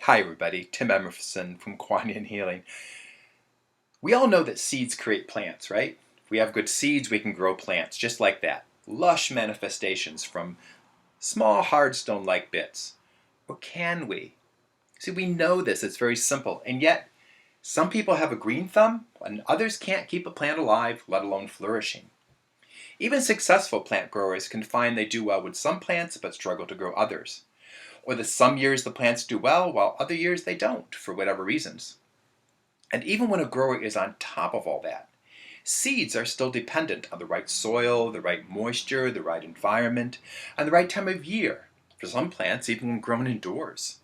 Hi everybody, Tim Emerson from Kuan Healing. We all know that seeds create plants, right? If we have good seeds, we can grow plants just like that. Lush manifestations from small hard stone-like bits. Or can we? See, we know this, it's very simple, and yet some people have a green thumb and others can't keep a plant alive, let alone flourishing. Even successful plant growers can find they do well with some plants but struggle to grow others. Or that some years the plants do well while other years they don't, for whatever reasons. And even when a grower is on top of all that, seeds are still dependent on the right soil, the right moisture, the right environment, and the right time of year, for some plants even when grown indoors.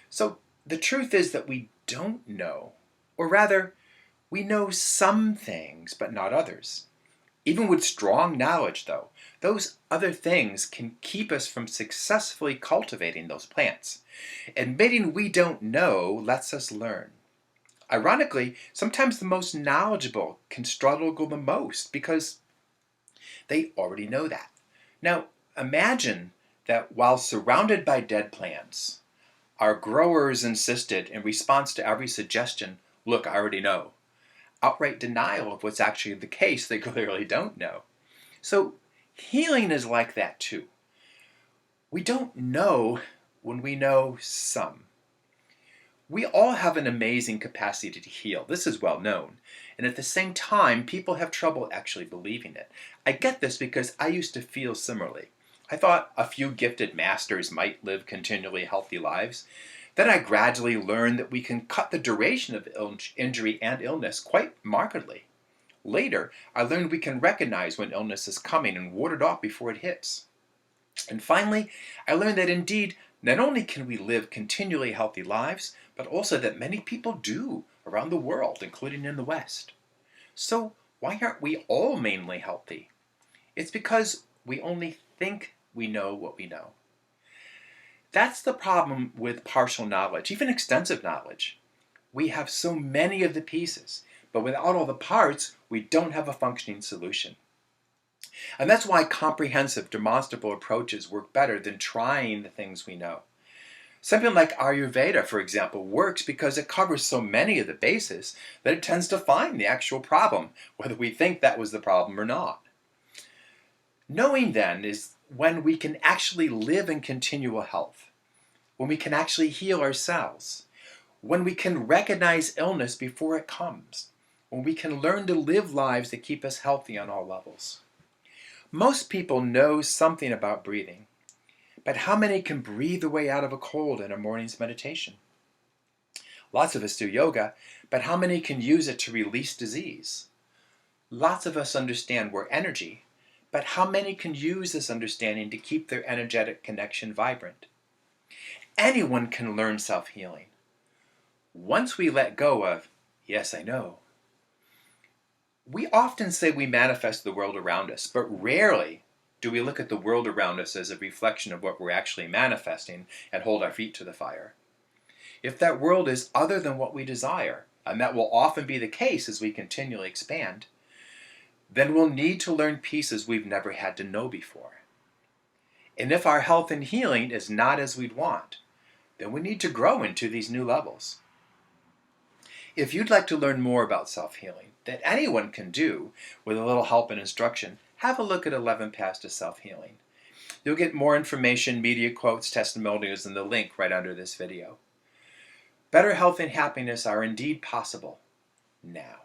So the truth is that we don't know, or rather, we know some things but not others. Even with strong knowledge, though, those other things can keep us from successfully cultivating those plants. Admitting we don't know lets us learn. Ironically, sometimes the most knowledgeable can struggle the most because they already know that. Now, imagine that while surrounded by dead plants, our growers insisted, in response to every suggestion, look, I already know. Outright denial of what's actually the case they clearly don't know. So healing is like that too. We don't know when we know some. We all have an amazing capacity to heal. This is well known. And at the same time, people have trouble actually believing it. I get this because I used to feel similarly. I thought a few gifted masters might live continually healthy lives. Then I gradually learned that we can cut the duration of injury and illness quite markedly. Later, I learned we can recognize when illness is coming and ward it off before it hits. And finally, I learned that indeed, not only can we live continually healthy lives, but also that many people do around the world, including in the West. So why aren't we all mainly healthy? It's because we only think we know what we know. That's the problem with partial knowledge, even extensive knowledge. We have so many of the pieces, but without all the parts, we don't have a functioning solution. And that's why comprehensive, demonstrable approaches work better than trying the things we know. Something like Ayurveda, for example, works because it covers so many of the bases that it tends to find the actual problem, whether we think that was the problem or not. Knowing then is when we can actually live in continual health, when we can actually heal ourselves, when we can recognize illness before it comes, when we can learn to live lives that keep us healthy on all levels. Most people know something about breathing, but how many can breathe the way out of a cold in a morning's meditation? Lots of us do yoga, but how many can use it to release disease? Lots of us understand we're energy, but how many can use this understanding to keep their energetic connection vibrant? Anyone can learn self-healing. Once we let go of, yes, I know. We often say we manifest the world around us, but rarely do we look at the world around us as a reflection of what we're actually manifesting and hold our feet to the fire. If that world is other than what we desire, and that will often be the case as we continually expand, then we'll need to learn pieces we've never had to know before. And if our health and healing is not as we'd want, then we need to grow into these new levels. If you'd like to learn more about self-healing, that anyone can do with a little help and instruction, have a look at 11 Paths to Self-Healing. You'll get more information, media quotes, testimonials in the link right under this video. Better health and happiness are indeed possible now.